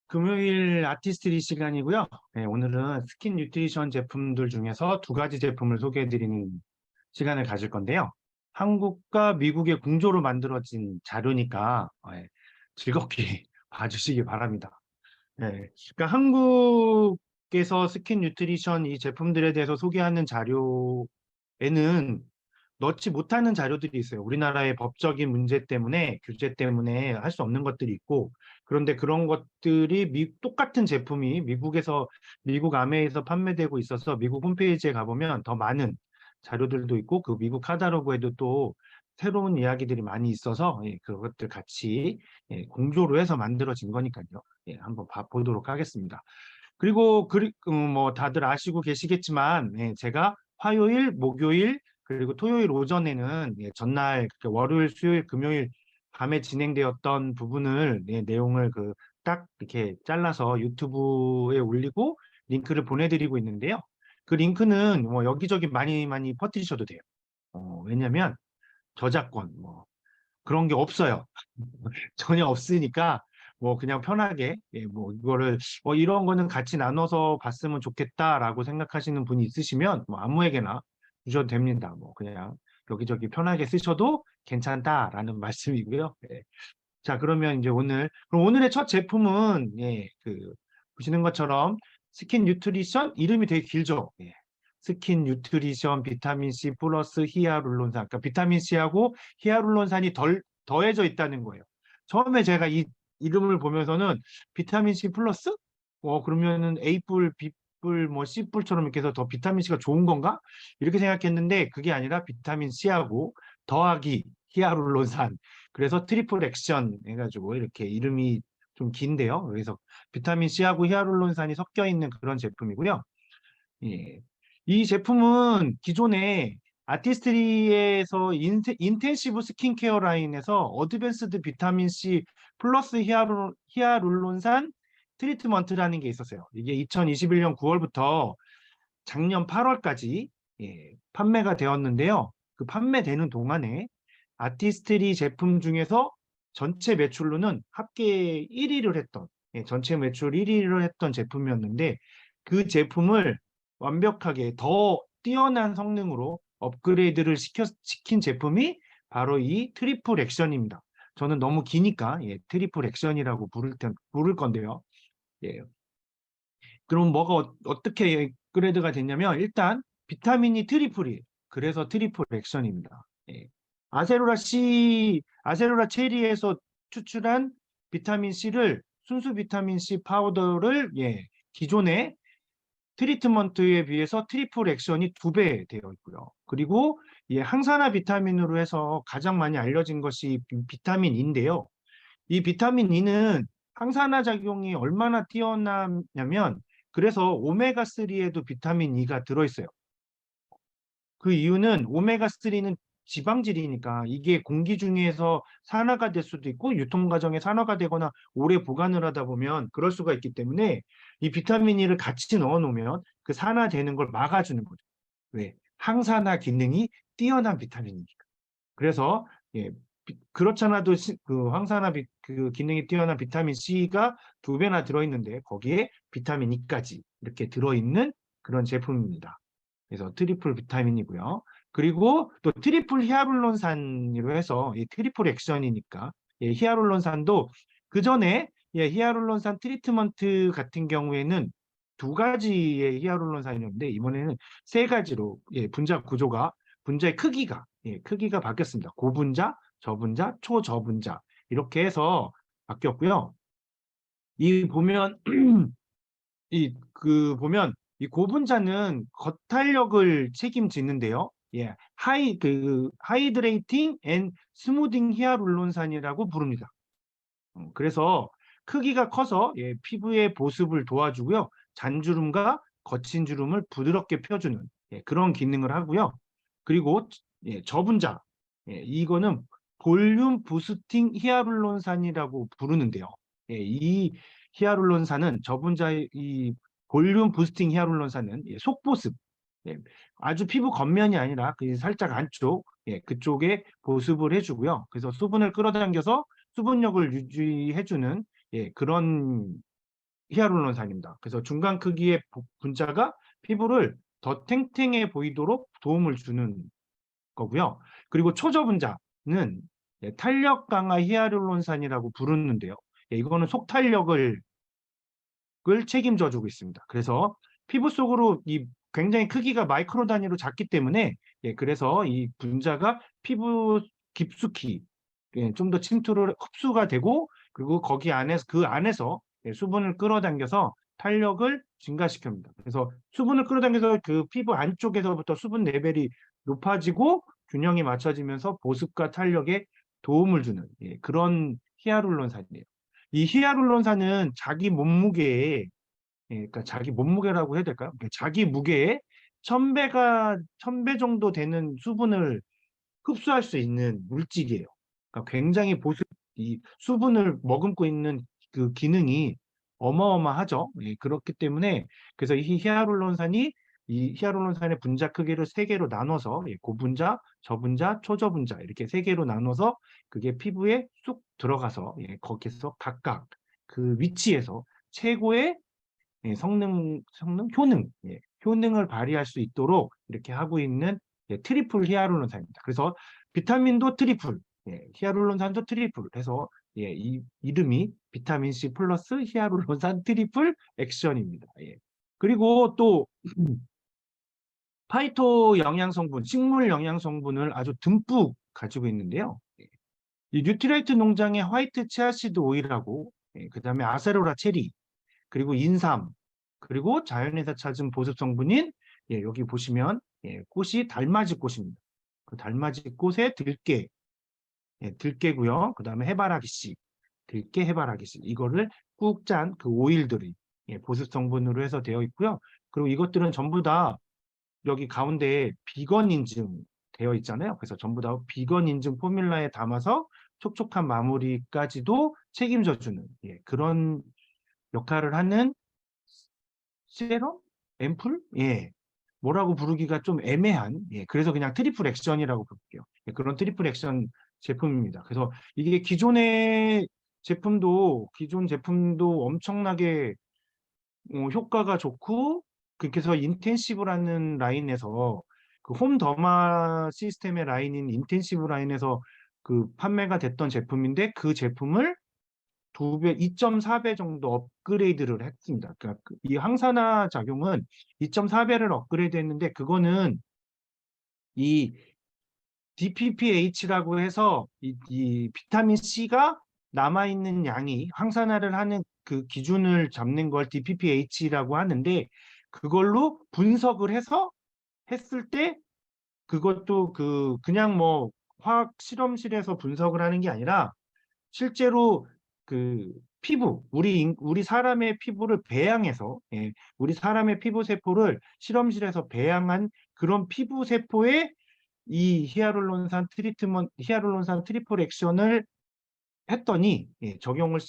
금요일 아티스트리 시간이고요. 네, 오늘은 스킨 뉴트리션 제품들 중에서 두 가지 제품을 소개해드리는 시간을 가질 건데요. 한국과 미국의 공조로 만들어진 자료니까 즐겁게 봐주시기 바랍니다. 네, 그러니까 한국에서 스킨 뉴트리션 이 제품들에 대해서 소개하는 자료에는 넣지 못하는 자료들이 있어요. 우리나라의 법적인 문제 때문에, 규제 때문에 할 수 없는 것들이 있고, 그런데 그런 것들이 똑같은 제품이 미국 아메에서 판매되고 있어서 미국 홈페이지에 가보면 더 많은 자료들도 있고, 그 미국 카탈로그에도 또 새로운 이야기들이 많이 있어서, 그것들 같이 공조로 해서 만들어진 거니까요. 한번 보도록 하겠습니다. 그리고 뭐 다들 아시고 계시겠지만, 제가 화요일, 목요일, 그리고 토요일 오전에는 전날 월요일, 수요일, 금요일 밤에 진행되었던 부분을 내용을 딱 이렇게 잘라서 유튜브에 올리고 링크를 보내드리고 있는데요. 그 링크는 뭐 여기저기 많이 많이 퍼뜨리셔도 돼요. 왜냐면 저작권 뭐 그런 게 없어요. 전혀 없으니까 뭐 그냥 편하게 뭐 이거를 이런 거는 같이 나눠서 봤으면 좋겠다라고 생각하시는 분이 있으시면 뭐 아무에게나 주셔도 됩니다. 뭐 그냥 여기저기 편하게 쓰셔도 괜찮다라는 말씀이고요. 자, 그러면 이제 그럼 오늘의 첫 제품은 보시는 것처럼 스킨 뉴트리션 이름이 되게 길죠. 스킨 뉴트리션 비타민 C 플러스 히아룰론산. 그러니까 비타민 C하고 히아룰론산이 더해져 있다는 거예요. 처음에 제가 이 이름을 보면서는 비타민 C 플러스? 그러면은 A뿔, B뿔, 뭐 C뿔처럼 이렇게 해서 더 비타민 C가 좋은 건가? 이렇게 생각했는데 그게 아니라 비타민 C하고 더하기 히아룰론산. 그래서 트리플 액션 해가지고 이렇게 이름이 좀 긴데요. 그래서 비타민 C하고 히아룰론산이 섞여 있는 그런 제품이고요. 예. 이 제품은 기존에 아티스트리에서 인텐시브 스킨케어 라인에서 어드밴스드 비타민 C 플러스 히아룰론산 트리트먼트라는 게 있었어요. 이게 2021년 9월부터 작년 8월까지 판매가 되었는데요. 그 판매되는 동안에 아티스트리 제품 중에서 전체 매출로는 합계 1위를 했던 전체 매출 1위를 했던 제품이었는데 그 제품을 완벽하게 더 뛰어난 성능으로 업그레이드를 시킨 제품이 바로 이 트리플 액션입니다. 저는 너무 기니까 트리플 액션이라고 부를 건데요. 예. 그럼 뭐가 어떻게 업그레이드가 됐냐면 일단 비타민이 트리플이 그래서 트리플 액션입니다. 아세로라 체리에서 추출한 비타민 C를 순수 비타민 C 파우더를 기존의 트리트먼트에 비해서 트리플 액션이 2배 되어 있고요. 그리고 항산화 비타민으로 해서 가장 많이 알려진 것이 비타민 E인데요. 이 비타민 E는 항산화 작용이 얼마나 뛰어나냐면 그래서 오메가3에도 비타민 E가 들어있어요. 그 이유는 오메가3는 지방질이니까 이게 공기 중에서 산화가 될 수도 있고 유통 과정에 산화가 되거나 오래 보관을 하다 보면 그럴 수가 있기 때문에 이 비타민 E를 같이 넣어 놓으면 그 산화되는 걸 막아주는 거죠. 왜? 항산화 기능이 뛰어난 비타민이니까. 그래서 그렇잖아도 그 그 기능이 뛰어난 비타민 C가 2배나 들어있는데 거기에 비타민 E까지 이렇게 들어있는 그런 제품입니다. 그래서 트리플 비타민이고요. 그리고 또 트리플 히아룰론산으로 해서 이 트리플 액션이니까 히아룰론산도 그 전에 히아룰론산 트리트먼트 같은 경우에는 2가지의 히아룰론산이었는데 이번에는 3가지로 분자의 크기가 바뀌었습니다. 고분자, 저분자, 초저분자 이렇게 해서 바뀌었고요. 이 보면 보면 이 고분자는 겉탄력을 책임지는데요. 하이드레이팅 앤 스무딩 히아룰론산이라고 부릅니다. 그래서 크기가 커서 피부의 보습을 도와주고요. 잔주름과 거친 주름을 부드럽게 펴주는 그런 기능을 하고요. 그리고 저분자, 이거는 볼륨 부스팅 히아룰론산이라고 부르는데요. 이 히아룰론산은 저분자의 이 볼륨 부스팅 히아룰론산은 속보습, 아주 피부 겉면이 아니라 그 살짝 안쪽, 그쪽에 보습을 해주고요. 그래서 수분을 끌어당겨서 수분력을 유지해주는 그런 히아루론산입니다. 그래서 중간 크기의 분자가 피부를 더 탱탱해 보이도록 도움을 주는 거고요. 그리고 초저분자는 탄력 강화 히아루론산이라고 부르는데요. 이거는 속탄력을 책임져 주고 있습니다. 그래서 피부 속으로 이 굉장히 크기가 마이크로 단위로 작기 때문에 그래서 이 분자가 피부 깊숙이 좀 더 침투를 흡수가 되고 그리고 거기 안에서 그 안에서 수분을 끌어당겨서 탄력을 증가시킵니다. 그래서 수분을 끌어당겨서 그 피부 안쪽에서부터 수분 레벨이 높아지고 균형이 맞춰지면서 보습과 탄력에 도움을 주는 그런 히아룰론산이에요. 이 히아룰론산은 자기 몸무게에 그러니까 자기 몸무게라고 해야 될까요? 자기 무게에 1000배 정도 되는 수분을 흡수할 수 있는 물질이에요. 그러니까 굉장히 이 수분을 머금고 있는 그 기능이 어마어마하죠. 그렇기 때문에 그래서 이 히아룰론산의 분자 크기를 세 개로 나눠서 고분자, 저분자, 초저분자 이렇게 세 개로 나눠서 그게 피부에 쑥 들어가서 거기서 각각 그 위치에서 최고의 효능을 발휘할 수 있도록 이렇게 하고 있는 트리플 히아루론산입니다. 그래서 비타민도 트리플, 히아루론산도 트리플 해서 이 이름이 비타민 C 플러스 히아루론산 트리플 액션입니다. 그리고 또 파이토 영양 성분, 식물 영양 성분을 아주 듬뿍 가지고 있는데요. 이 뉴트리라이트 농장의 화이트 치아시드 오일하고 그다음에 아세로라 체리 그리고 인삼, 그리고 자연에서 찾은 보습 성분인 여기 보시면 꽃이 달맞이 꽃입니다. 그 달맞이 꽃에 들깨고요. 그 다음에 해바라기 씨, 들깨 해바라기 씨 이거를 꾹 짠 그 오일들이 보습 성분으로 해서 되어 있고요. 그리고 이것들은 전부 다 여기 가운데 비건 인증 되어 있잖아요. 그래서 전부 다 비건 인증 포뮬라에 담아서 촉촉한 마무리까지도 책임져주는 그런 역할을 하는 세럼? 앰플? 뭐라고 부르기가 좀 애매한, 그래서 그냥 트리플 액션이라고 부를게요. 그런 트리플 액션 제품입니다. 그래서 이게 기존 제품도 엄청나게 효과가 좋고, 그렇게 해서 인텐시브라는 라인에서 그 홈 더마 시스템의 라인인 인텐시브 라인에서 그 판매가 됐던 제품인데 그 제품을 2배, 2.4배 정도 업그레이드를 했습니다. 그러니까 이 항산화 작용은 2.4배를 업그레이드 했는데 그거는 이 DPPH라고 해서 이 비타민 C가 남아있는 양이 항산화를 하는 그 기준을 잡는 걸 DPPH라고 하는데 그걸로 분석을 해서 했을 때 그것도 그냥 뭐 화학 실험실에서 분석을 하는 게 아니라 실제로 그 피부, 우리 사람의 피부를 배양해서, 우리 사람의 피부 세포를 실험실에서 배양한 그런 피부 세포에 이 히아룰론산 트리플 액션을 했더니, 적용을,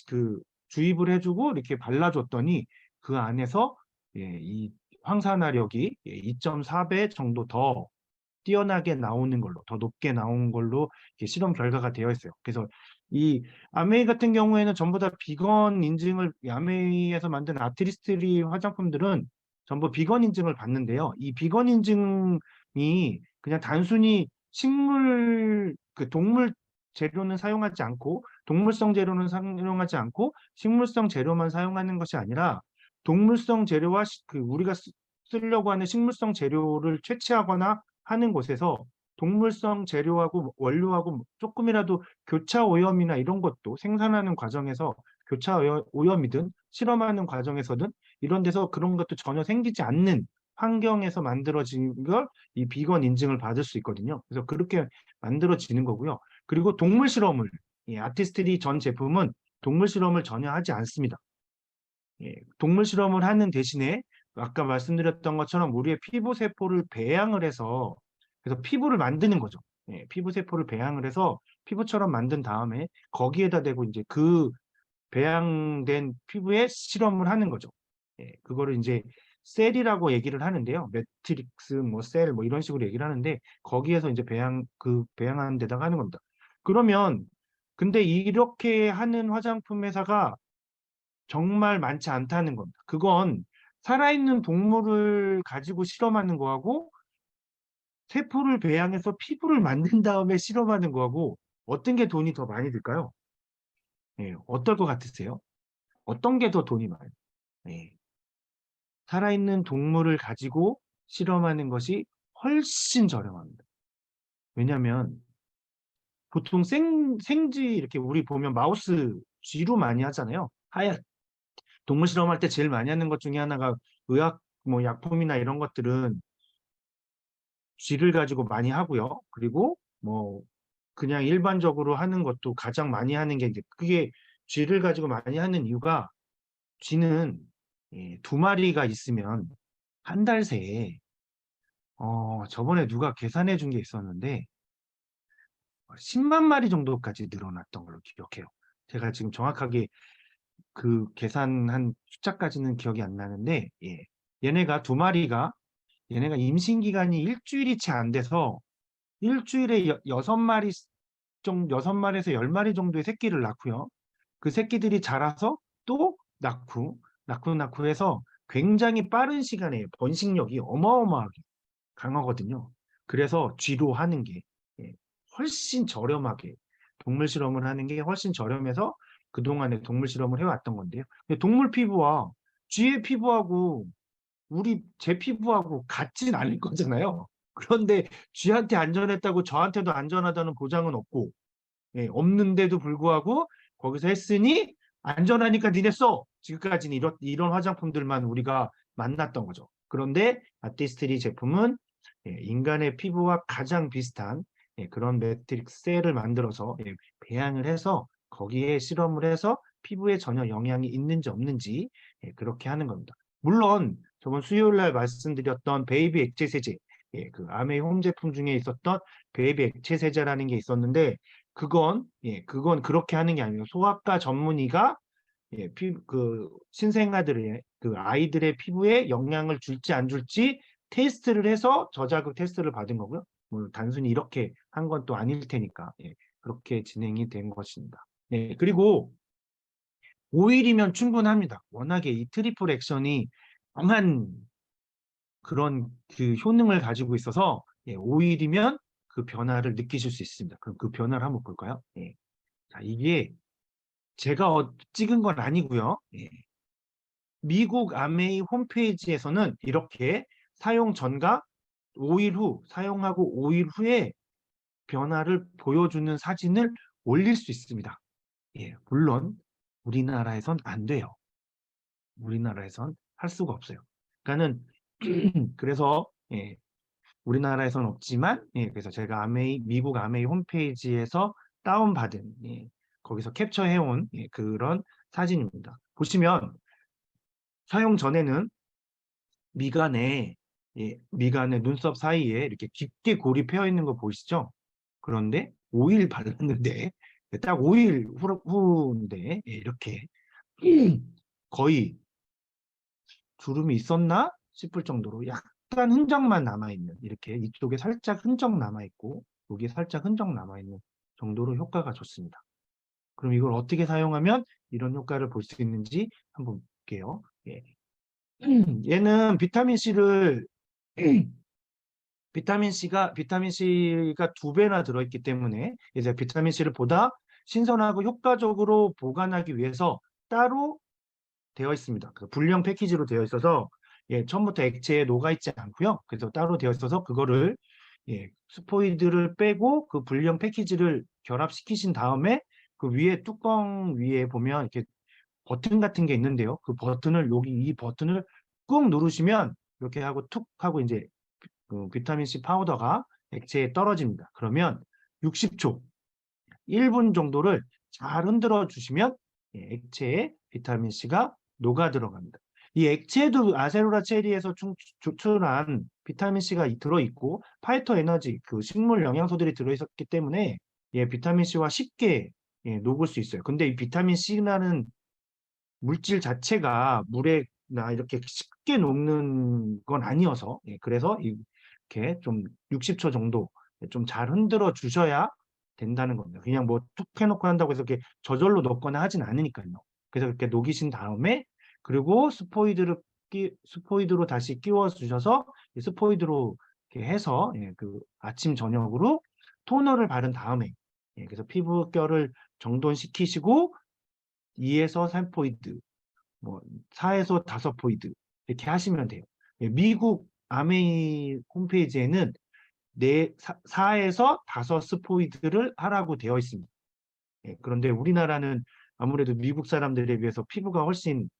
주입을 해주고 이렇게 발라줬더니 그 안에서, 이 황산화력이 2.4배 정도 더 뛰어나게 나오는 걸로, 더 높게 나온 걸로 실험 결과가 되어 있어요. 그래서 이 아메이 같은 경우에는 전부 다 비건 인증을, 아메이에서 만든 아티스트리 화장품들은 전부 비건 인증을 받는데요. 이 비건 인증이 그냥 단순히 동물 재료는 사용하지 않고, 동물성 재료는 사용하지 않고, 식물성 재료만 사용하는 것이 아니라, 동물성 재료와 우리가 쓰려고 하는 식물성 재료를 채취하거나 하는 곳에서 동물성 재료하고 원료하고 조금이라도 교차 오염이나 이런 것도 생산하는 과정에서 교차 오염이든 실험하는 과정에서든 이런 데서 그런 것도 전혀 생기지 않는 환경에서 만들어진 걸 이 비건 인증을 받을 수 있거든요. 그래서 그렇게 만들어지는 거고요. 그리고 이 아티스트리 전 제품은 동물 실험을 전혀 하지 않습니다. 동물 실험을 하는 대신에 아까 말씀드렸던 것처럼 우리의 피부 세포를 배양을 해서 그래서 피부를 만드는 거죠. 피부 세포를 배양을 해서 피부처럼 만든 다음에 거기에다 대고 이제 그 배양된 피부에 실험을 하는 거죠. 그거를 이제 셀이라고 얘기를 하는데요. 매트릭스, 뭐 셀, 뭐 이런 식으로 얘기를 하는데 거기에서 이제 배양하는 데다가 하는 겁니다. 그러면 근데 이렇게 하는 화장품 회사가 정말 많지 않다는 겁니다. 그건 살아있는 동물을 가지고 실험하는 거하고 세포를 배양해서 피부를 만든 다음에 실험하는 거하고 어떤 게 돈이 더 많이 들까요? 예, 어떨 것 같으세요? 어떤 게 더 돈이 많아요? 예, 살아있는 동물을 가지고 실험하는 것이 훨씬 저렴합니다. 왜냐하면 보통 생쥐 이렇게 우리 보면 마우스 쥐로 많이 하잖아요. 하얀 동물 실험할 때 제일 많이 하는 것 중에 하나가 의학 뭐 약품이나 이런 것들은 쥐를 가지고 많이 하고요. 그리고 뭐 그냥 일반적으로 하는 것도 가장 많이 하는 게 이제 그게 쥐를 가지고 많이 하는 이유가 쥐는 두 마리가 있으면 한 달 새에 저번에 누가 계산해 준 게 있었는데 10만 마리 정도까지 늘어났던 걸로 기억해요. 제가 지금 정확하게 그 계산한 숫자까지는 기억이 안 나는데 얘네가 두 마리가 얘네가 임신 기간이 일주일이 채 안 돼서 일주일에 여섯 마리 정도, 6마리에서 10마리 정도의 새끼를 낳고요. 그 새끼들이 자라서 또 낳고 해서 굉장히 빠른 시간에 번식력이 어마어마하게 강하거든요. 그래서 쥐로 하는 게 예, 훨씬 저렴하게 동물 실험을 하는 게 훨씬 저렴해서 그동안에 동물 실험을 해왔던 건데요. 근데 동물 피부와 쥐의 피부하고 제 피부하고 같진 않을 거잖아요. 그런데 쥐한테 안전했다고 저한테도 안전하다는 보장은 없고 없는데도 불구하고 거기서 했으니 안전하니까 니네 써. 지금까지는 이런 화장품들만 우리가 만났던 거죠. 그런데 아티스트리 제품은 인간의 피부와 가장 비슷한 그런 매트릭스 셀을 만들어서 배양을 해서 거기에 실험을 해서 피부에 전혀 영향이 있는지 없는지 그렇게 하는 겁니다. 물론 저번 수요일 날 말씀드렸던 베이비 액체 세제, 그 아메이 홈 제품 중에 있었던 베이비 액체 세제라는 게 있었는데 그건 그렇게 하는 게 아니에요. 소아과 전문의가 그 신생아들의 그 아이들의 피부에 영향을 줄지 안 줄지 테스트를 해서 저자극 테스트를 받은 거고요. 뭐 단순히 이렇게 한 건 또 아닐 테니까 그렇게 진행이 된 것입니다. 그리고 5일이면 충분합니다. 워낙에 이 트리플 액션이 강한 그런 그 효능을 가지고 있어서 5일이면 그 변화를 느끼실 수 있습니다. 그럼 그 변화를 한번 볼까요? 자, 이게 제가 찍은 건 아니고요. 미국 아메이 홈페이지에서는 이렇게 사용 전과 5일 후, 사용하고 5일 후에 변화를 보여주는 사진을 올릴 수 있습니다. 물론 우리나라에선 안 돼요. 우리나라에선 할 수가 없어요. 그러니까는 그래서 우리나라에선 없지만 그래서 제가 미국 아메이 홈페이지에서 다운받은 거기서 캡처해온 그런 사진입니다. 보시면 사용 전에는 미간에 미간의 눈썹 사이에 이렇게 깊게 골이 패여 있는 거 보이시죠? 그런데 5일 발랐는데 딱 5일 후인데 이렇게 거의 주름이 있었나 싶을 정도로 약간 흔적만 남아있는 이렇게 이쪽에 살짝 흔적 남아있고 여기에 살짝 흔적 남아있는 정도로 효과가 좋습니다. 그럼 이걸 어떻게 사용하면 이런 효과를 볼 수 있는지 한번 볼게요. 얘는 비타민 C가 2배나 들어있기 때문에 이제 비타민 C를 보다 신선하고 효과적으로 보관하기 위해서 따로 되어 있습니다. 그 불량 패키지로 되어 있어서 처음부터 액체에 녹아 있지 않고요. 그래서 따로 되어 있어서 그거를 스포이드를 빼고 그 불량 패키지를 결합시키신 다음에 그 위에 뚜껑 위에 보면 이렇게 버튼 같은 게 있는데요. 그 버튼을 이 버튼을 꾹 누르시면 이렇게 하고 툭 하고 이제 그 비타민 C 파우더가 액체에 떨어집니다. 그러면 60초, 1분 정도를 잘 흔들어 주시면 액체에 비타민 C가 녹아 들어갑니다. 이 액체도 아세로라 체리에서 추출한 비타민 C가 들어있고 파이터 에너지, 그 식물 영양소들이 들어있었기 때문에 비타민 C와 쉽게 녹을 수 있어요. 근데 이 비타민 C라는 물질 자체가 물에 이렇게 쉽게 녹는 건 아니어서 그래서 이렇게 좀 60초 정도 좀 잘 흔들어 주셔야 된다는 겁니다. 그냥 뭐 툭 해놓고 한다고 해서 이렇게 저절로 녹거나 하진 않으니까요. 그래서 그렇게 녹이신 다음에 그리고 스포이드로 다시 끼워 주셔서 스포이드로 이렇게 해서 그 아침 저녁으로 토너를 바른 다음에 그래서 피부결을 정돈시키시고 2에서 3포인트, 뭐 4에서 5포인트 이렇게 하시면 돼요. 미국 아메이 홈페이지에는 4에서 5스포이드를 하라고 되어 있습니다. 그런데 우리나라는 아무래도 미국 사람들에 비해서 피부가 훨씬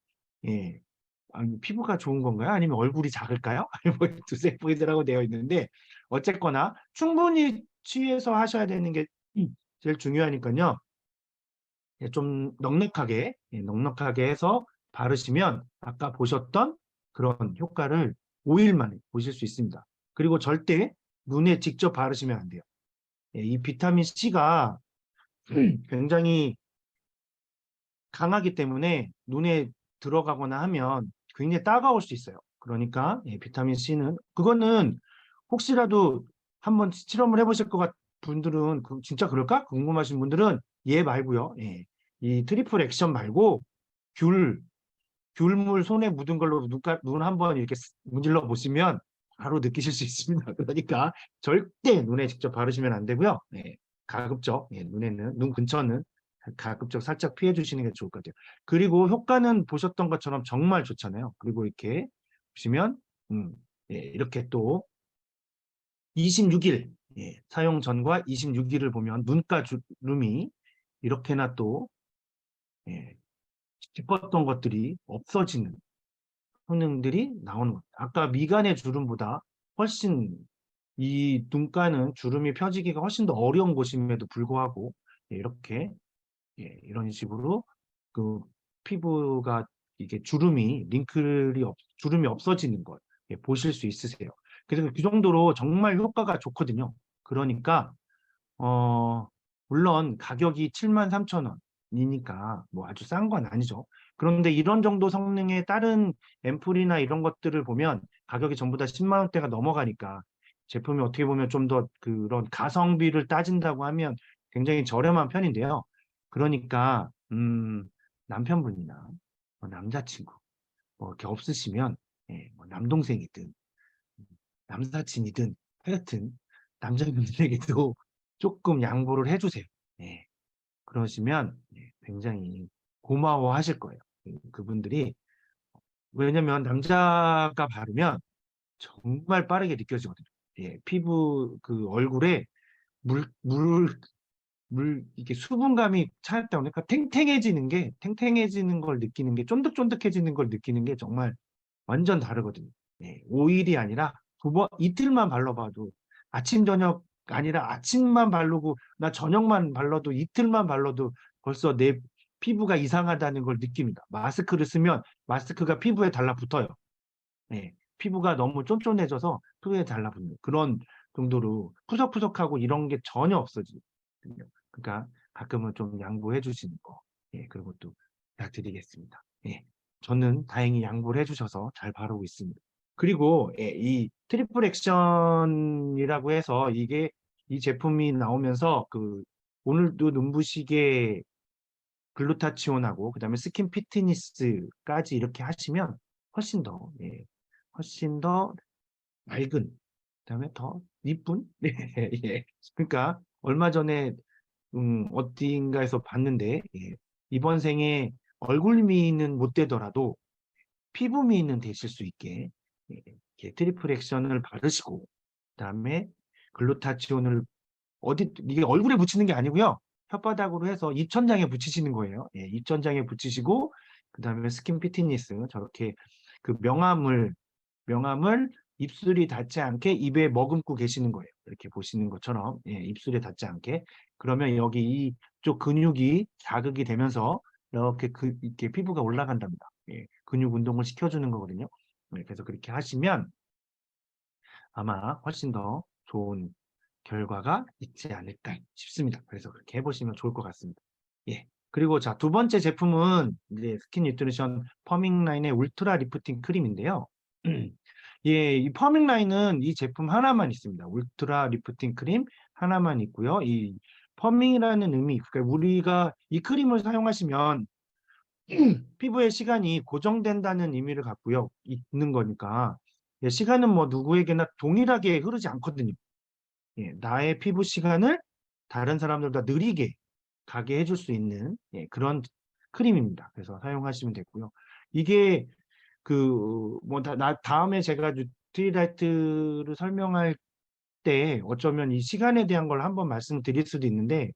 아니, 피부가 좋은 건가요? 아니면 얼굴이 작을까요? 뭐 두세 포인트라고 되어 있는데 어쨌거나 충분히 취해서 하셔야 되는 게 제일 중요하니까요. 좀 넉넉하게 해서 바르시면 아까 보셨던 그런 효과를 5일 만에 보실 수 있습니다. 그리고 절대 눈에 직접 바르시면 안 돼요. 이 비타민 C가 굉장히 강하기 때문에 눈에 들어가거나 하면 굉장히 따가울 수 있어요. 그러니까 비타민 C는 그거는 혹시라도 한번 실험을 해보실 것 같은 분들은 진짜 그럴까? 궁금하신 분들은 얘 말고요. 이 트리플 액션 말고 귤물 손에 묻은 걸로 눈 한번 이렇게 문질러 보시면 바로 느끼실 수 있습니다. 그러니까 절대 눈에 직접 바르시면 안 되고요. 가급적 눈에는 눈 근처는 가급적 살짝 피해 주시는 게 좋을 것 같아요. 그리고 효과는 보셨던 것처럼 정말 좋잖아요. 그리고 이렇게 보시면 이렇게 또 26일 사용 전과 26일을 보면 눈가 주름이 이렇게나 또 깊었던 것들이 없어지는 효능들이 나오는 것. 아까 미간의 주름보다 훨씬 이 눈가는 주름이 펴지기가 훨씬 더 어려운 곳임에도 불구하고 이렇게 이런 식으로 그 피부가 이게 주름이 없어지는 걸 보실 수 있으세요. 그래서 그 정도로 정말 효과가 좋거든요. 그러니까 물론 가격이 73,000원이니까 뭐 아주 싼 건 아니죠. 그런데 이런 정도 성능의 다른 앰플이나 이런 것들을 보면 가격이 전부 다 10만 원대가 넘어가니까 제품이 어떻게 보면 좀 더 그런 가성비를 따진다고 하면 굉장히 저렴한 편인데요. 그러니까 남편분이나 뭐 남자친구 뭐 이렇게 없으시면 뭐 남동생이든 남사친이든 하여튼 남자분들에게도 조금 양보를 해주세요. 그러시면 굉장히 고마워하실 거예요. 그분들이 왜냐면 남자가 바르면 정말 빠르게 느껴지거든요. 피부 그 얼굴에 물, 물, 이게 수분감이 차있다 보니까 탱탱해지는 걸 느끼는 게 쫀득쫀득해지는 걸 느끼는 게 정말 완전 다르거든요. 5일이 아니라 이틀만 발라봐도 아침, 저녁 아니라 아침만 바르고 나 저녁만 발라도 이틀만 발라도 벌써 내 피부가 이상하다는 걸 느낍니다. 마스크를 쓰면 마스크가 피부에 달라붙어요. 피부가 너무 쫀쫀해져서 피부에 달라붙는 그런 정도로 푸석푸석하고 이런 게 전혀 없어지거든요. 그러니까 가끔은 좀 양보해 주시는 거. 그리고 또 부탁드리겠습니다. 저는 다행히 양보를 해주셔서 잘 바르고 있습니다. 그리고 이 트리플 액션이라고 해서 이 제품이 나오면서 그 오늘도 눈부시게 글루타치온하고 그다음에 스킨 피트니스까지 이렇게 하시면 훨씬 더 훨씬 더 맑은 그다음에 더 이쁜 예. 그러니까 얼마 전에 어딘가에서 봤는데 이번 생에 얼굴 미인은 못 되더라도 피부 미인은 되실 수 있게 이렇게 트리플 액션을 바르시고 그다음에 글루타치온을 이게 얼굴에 붙이는 게 아니고요. 혓바닥으로 해서 입천장에 붙이시는 거예요. 입천장에 붙이시고 그다음에 스킨 피트니스 저렇게 그 명암을 입술이 닿지 않게 입에 머금고 계시는 거예요. 이렇게 보시는 것처럼 입술에 닿지 않게 그러면 여기 이쪽 근육이 자극이 되면서 이렇게 피부가 올라간답니다. 근육 운동을 시켜주는 거거든요. 그래서 그렇게 하시면 아마 훨씬 더 좋은 결과가 있지 않을까 싶습니다. 그래서 그렇게 해보시면 좋을 것 같습니다. 그리고 자, 두 번째 제품은 이제 스킨 뉴트리션 퍼밍 라인의 울트라 리프팅 크림인데요. 이 퍼밍 라인은 이 제품 하나만 있습니다. 울트라 리프팅 크림 하나만 있고요. 이 퍼밍이라는 의미, 그러니까 우리가 이 크림을 사용하시면 피부의 시간이 고정된다는 의미를 갖고요. 있는 거니까. 예, 시간은 뭐 누구에게나 동일하게 흐르지 않거든요. 예, 나의 피부 시간을 다른 사람들보다 느리게 가게 해줄 수 있는 그런 크림입니다. 그래서 사용하시면 되고요. 이게 다음에 제가 뉴트리라이트를 설명할 때 어쩌면 이 시간에 대한 걸 한번 말씀드릴 수도 있는데,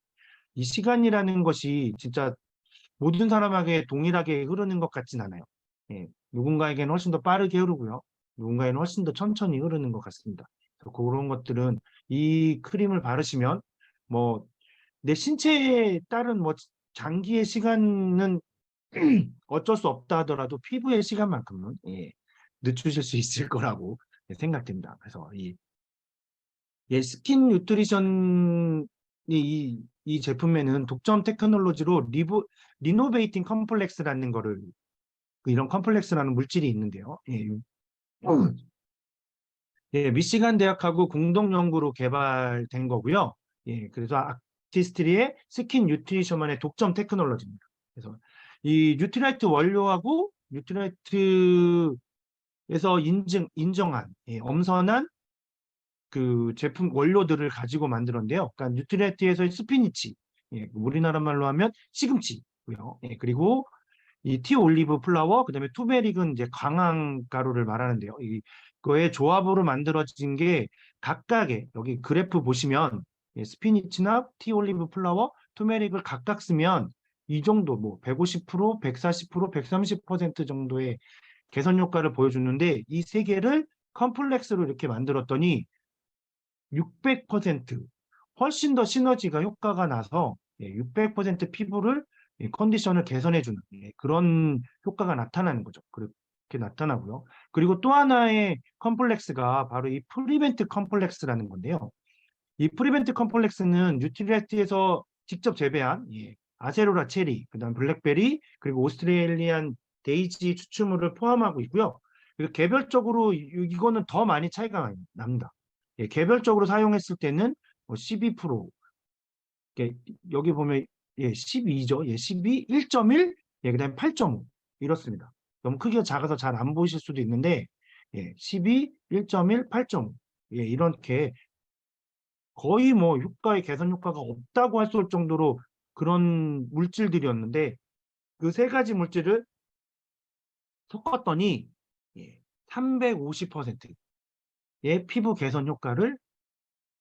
이 시간이라는 것이 진짜 모든 사람에게 동일하게 흐르는 것 같진 않아요. 예, 누군가에게는 훨씬 더 빠르게 흐르고요. 누군가에는 훨씬 더 천천히 흐르는 것 같습니다. 그래서 그런 것들은 이 크림을 바르시면 뭐 내 신체에 따른 뭐 장기의 시간은 어쩔 수 없다 하더라도 피부의 시간만큼은 늦추실 수 있을 거라고 생각됩니다. 그래서 스킨 뉴트리션 이 제품에는 독점 테크놀로지로 리노베이팅 컴플렉스라는 거를 이런 컴플렉스라는 물질이 있는데요. 미시간 대학하고 공동 연구로 개발된 거고요. 그래서 아티스트리의 스킨 뉴트리션만의 독점 테크놀로지입니다. 그래서 이 뉴트라이트 원료하고 뉴트라이트에서 인정한 엄선한 그 제품 원료들을 가지고 만들었는데요. 그러니까 뉴트리아트에서의 스피니치, 우리나라 말로 하면 시금치고요. 그리고 이 티 올리브 플라워, 그다음에 투메릭은 이제 광황 가루를 말하는데요. 이거의 조합으로 만들어진 게 각각의 여기 그래프 보시면 스피니치나 티 올리브 플라워, 투메릭을 각각 쓰면 이 정도 뭐 150%, 140%, 130% 정도의 개선 효과를 보여주는데 이 세 개를 컴플렉스로 이렇게 만들었더니 600% 훨씬 더 시너지가 효과가 나서 600% 피부를 컨디션을 개선해주는 그런 효과가 나타나는 거죠. 그렇게 나타나고요. 그리고 또 하나의 컴플렉스가 바로 이 프리벤트 컴플렉스라는 건데요. 이 프리벤트 컴플렉스는 뉴트리아트에서 직접 재배한 아세로라 체리, 그다음 블랙베리, 그리고 오스트레일리안 데이지 추출물을 포함하고 있고요. 그리고 개별적으로 이거는 더 많이 차이가 납니다. 개별적으로 사용했을 때는 12%, 여기 보면 12죠. 12, 1.1, 그다음에 8.5 이렇습니다. 너무 크기가 작아서 잘 안 보이실 수도 있는데 12, 1.1, 8.5 이렇게 거의 뭐 효과의 개선 효과가 없다고 할 수 있을 정도로 그런 물질들이었는데 그 세 가지 물질을 섞었더니 350%의 피부 개선 효과를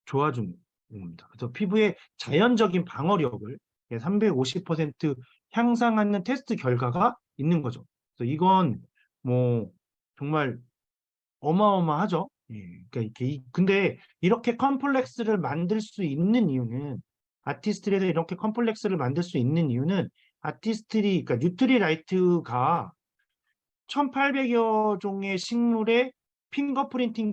좋아주는 겁니다. 그래서 피부의 자연적인 방어력을 350% 향상하는 테스트 결과가 있는 거죠. 그래서 이건 뭐 정말 어마어마하죠. 그러니까 근데 이렇게 컴플렉스를 만들 수 있는 이유는 아티스트리에서 이렇게 컴플렉스를 만들 수 있는 이유는 그러니까 뉴트리라이트가 1800여 종의 식물의 핑거프린팅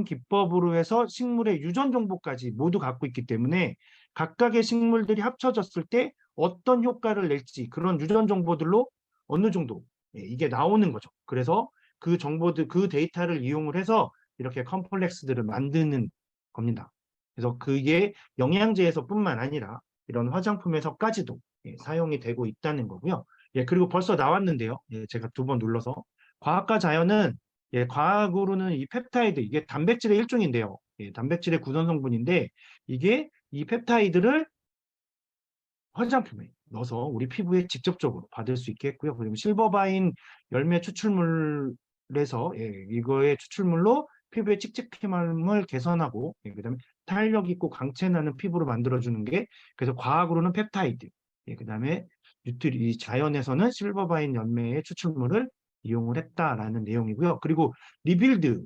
기법으로 해서 식물의 유전 정보까지 모두 갖고 있기 때문에 각각의 식물들이 합쳐졌을 때 어떤 효과를 낼지 그런 유전 정보들로 어느 정도 이게 나오는 거죠. 그래서 그 정보들, 그 데이터를 이용을 해서 이렇게 컴플렉스들을 만드는 겁니다. 그래서 그게 영양제에서뿐만 아니라 이런 화장품에서까지도 사용이 되고 있다는 거고요. 그리고 벌써 나왔는데요. 제가 2번 눌러서. 과학과 자연은 과학으로는 이 펩타이드, 이게 단백질의 일종인데요. 단백질의 구성 성분인데 이게 이 펩타이드를 화장품에 넣어서 우리 피부에 직접적으로 받을 수 있게 했고요. 그리고 실버바인 열매 추출물에서 이거의 추출물로 피부의 칙칙함을 개선하고 그다음에 탄력 있고 광채 나는 피부로 만들어주는 게 그래서 과학으로는 펩타이드, 그다음에 자연에서는 실버바인 열매의 추출물을 이용을 했다라는 내용이고요. 그리고 리빌드를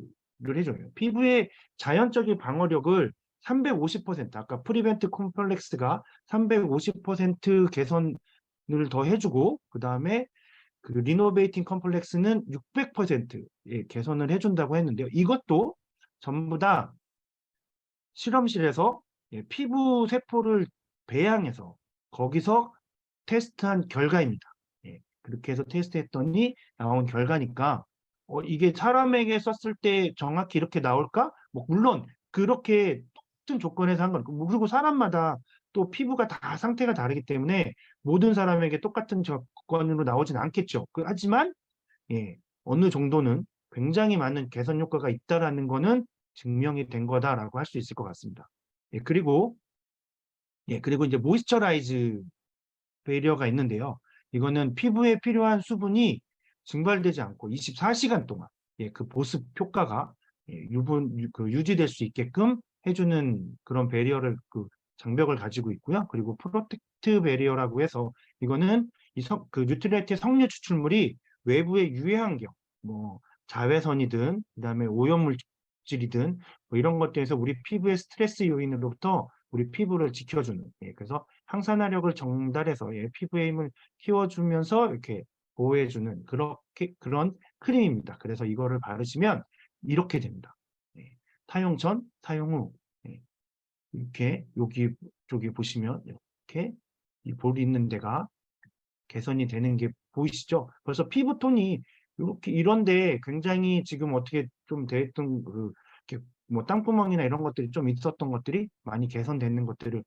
해줘요. 피부의 자연적인 방어력을 350%, 아까 프리벤트 콤플렉스가 350% 개선을 더 해주고 그 다음에 그 리노베이팅 컴플렉스는 600% 개선을 해준다고 했는데요. 이것도 전부 다 실험실에서 피부 세포를 배양해서 거기서 테스트한 결과입니다. 그렇게 해서 테스트했더니 나온 결과니까 이게 사람에게 썼을 때 정확히 이렇게 나올까? 뭐 물론 그렇게 똑같은 조건에서 한 거니까 그리고 사람마다 또 피부가 다 상태가 다르기 때문에 모든 사람에게 똑같은 무조건으로 나오진 않겠죠. 하지만 예, 어느 정도는 굉장히 많은 개선 효과가 있다라는 거는 증명이 된 거다라고 할 수 있을 것 같습니다. 그리고 이제 모이스처라이즈 베리어가 있는데요. 이거는 피부에 필요한 수분이 증발되지 않고 24시간 동안 그 보습 효과가 유지될 수 있게끔 해주는 그런 베리어를 장벽을 가지고 있고요. 그리고 프로텍트 베리어라고 해서 이거는 뉴트리라이트의 석류 추출물이 외부에 유해한 경우, 뭐 자외선이든 그다음에 오염물질이든 뭐 이런 것들에서 우리 피부의 스트레스 요인으로부터 우리 피부를 지켜주는 그래서 항산화력을 전달해서 피부의 힘을 키워주면서 이렇게 보호해주는 그런 크림입니다. 그래서 이거를 바르시면 이렇게 됩니다. 사용 전, 사용 후 이렇게 여기 쪽에 보시면 이렇게 이 볼 있는 데가 개선이 되는 게 보이시죠? 벌써 피부톤이 이렇게 이런데 굉장히 지금 어떻게 좀 됐던 이렇게 뭐 땅구멍이나 이런 것들이 좀 있었던 것들이 많이 개선되는 것들을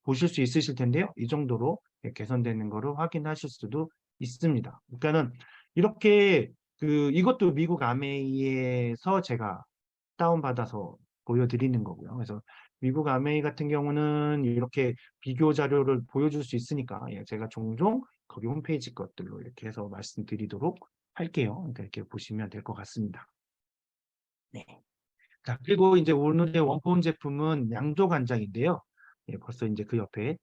보실 수 있으실 텐데요. 이 정도로 개선되는 거를 확인하실 수도 있습니다. 그러니까는 이렇게 이것도 미국 아메이에서 제가 다운받아서 보여드리는 거고요. 그래서 미국 아메이 같은 경우는 이렇게 비교 자료를 보여줄 수 있으니까 제가 종종 거기 홈페이지 것들로 이렇게 해서 말씀드리도록 할게요. 그러니까 이렇게 보시면 될 것 같습니다. 네. 자, 그리고 이제 오늘의 원본 제품은 양조간장인데요. 벌써 이제 그 옆에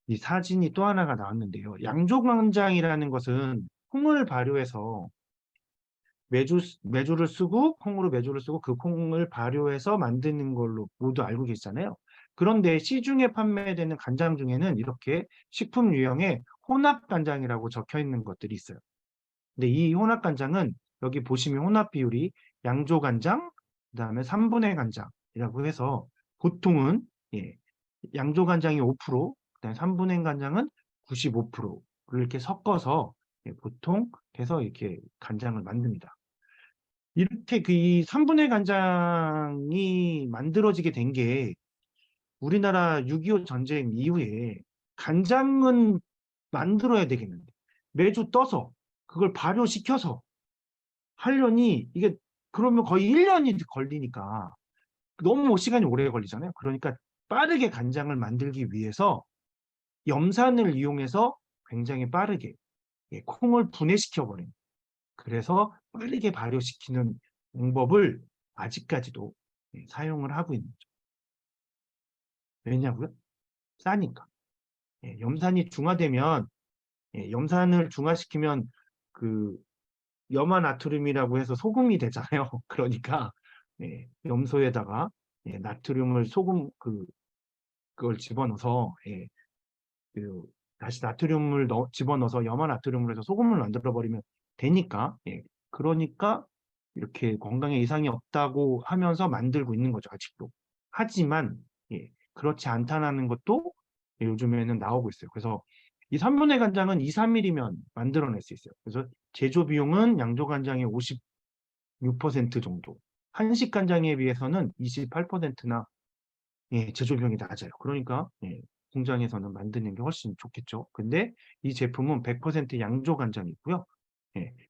이 사진이 또 하나가 나왔는데요. 양조간장이라는 것은 콩을 발효해서 메주를 쓰고 콩으로 메주를 쓰고 그 콩을 발효해서 만드는 걸로 모두 알고 계시잖아요. 그런데 시중에 판매되는 간장 중에는 이렇게 식품 유형에 혼합 간장이라고 적혀 있는 것들이 있어요. 근데 이 혼합 간장은 여기 보시면 혼합 비율이 양조 간장, 그다음에 3분의 간장이라고 해서 보통은 양조 간장이 5%, 그다음에 3분의 간장은 95%를 이렇게 섞어서 보통 해서 이렇게 간장을 만듭니다. 이렇게 이 3분의 간장이 만들어지게 된 게 우리나라 6.25 전쟁 이후에 간장은 만들어야 되겠는데 매주 떠서 그걸 발효시켜서 하려니 이게 그러면 거의 1년이 걸리니까 너무 시간이 오래 걸리잖아요. 그러니까 빠르게 간장을 만들기 위해서 염산을 이용해서 굉장히 빠르게 콩을 분해시켜버립니다. 그래서 빠르게 발효시키는 방법을 아직까지도 사용을 하고 있는 거죠. 왜냐고요? 싸니까. 염산이 중화되면 염산을 중화시키면 그 염화나트륨이라고 해서 소금이 되잖아요. 그러니까 염소에다가 나트륨을 그걸 집어넣어서 다시 나트륨을 집어넣어서 염화나트륨을 해서 소금을 만들어 버리면 되니까 그러니까 이렇게 건강에 이상이 없다고 하면서 만들고 있는 거죠, 아직도. 하지만 그렇지 않다는 것도 요즘에는 나오고 있어요. 그래서 이 3분의 간장은 2, 3일이면 만들어낼 수 있어요. 그래서 제조 비용은 양조 간장의 56% 정도, 한식 간장에 비해서는 28%나 제조 비용이 낮아요. 그러니까 공장에서는 만드는 게 훨씬 좋겠죠. 근데 이 제품은 100% 양조 간장이고요.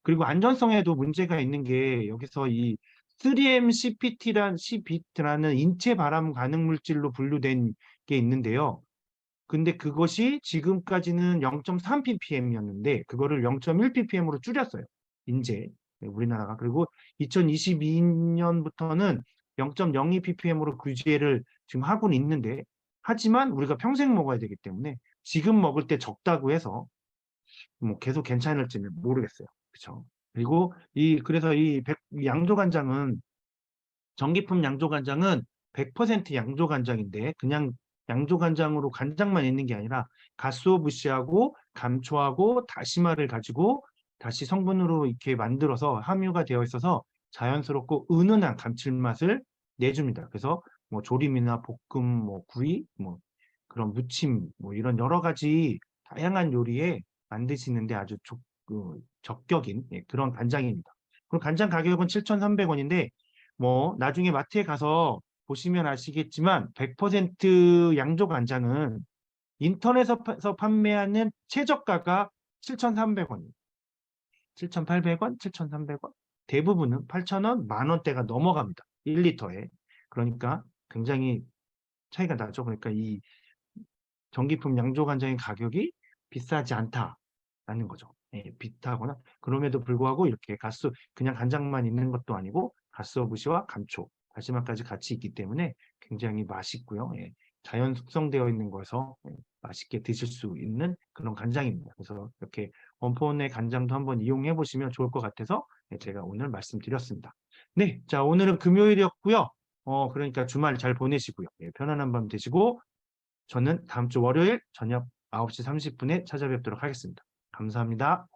그리고 안전성에도 문제가 있는 게 여기서 이 3M CPT라는 인체 발암 가능 물질로 분류된 게 있는데요. 근데 그것이 지금까지는 0.3ppm이었는데 그거를 0.1ppm으로 줄였어요. 우리나라가. 그리고 2022년부터는 0.02ppm으로 규제를 지금 하고는 있는데 하지만 우리가 평생 먹어야 되기 때문에 지금 먹을 때 적다고 해서 뭐 계속 괜찮을지는 모르겠어요. 그렇죠? 그리고 그래서 이 양조간장은 전기품 양조간장은 100% 양조간장인데 그냥 양조간장으로 간장만 있는 게 아니라 가스오부시하고 감초하고 다시마를 가지고 다시 성분으로 이렇게 만들어서 함유가 되어 있어서 자연스럽고 은은한 감칠맛을 내줍니다. 그래서 뭐 조림이나 볶음, 뭐 구이, 뭐 그런 무침, 뭐 이런 여러 가지 다양한 요리에 만드시는데 아주 적격인 그런 간장입니다. 그럼 간장 가격은 7,300원인데 뭐 나중에 마트에 가서 보시면 아시겠지만 100% 양조 간장은 인터넷에서 판매하는 최저가가 7,300원입니다. 7,800원, 7,300원. 대부분은 8,000원, 만 원대가 넘어갑니다. 1리터에. 그러니까 굉장히 차이가 나죠. 그러니까 이 전기품 양조간장의 가격이 비싸지 않다라는 거죠. 예, 비슷하거나 그럼에도 불구하고 이렇게 그냥 간장만 있는 것도 아니고 가스오부시와 감초, 다시마까지 같이 있기 때문에 굉장히 맛있고요. 예, 자연 숙성되어 있는 거여서 맛있게 드실 수 있는 그런 간장입니다. 그래서 이렇게 원포원의 간장도 한번 이용해 보시면 좋을 것 같아서 제가 오늘 말씀드렸습니다. 네, 자 오늘은 금요일이었고요. 그러니까 주말 잘 보내시고요. 예, 편안한 밤 되시고 저는 다음 주 월요일 저녁 9시 30분에 찾아뵙도록 하겠습니다. 감사합니다.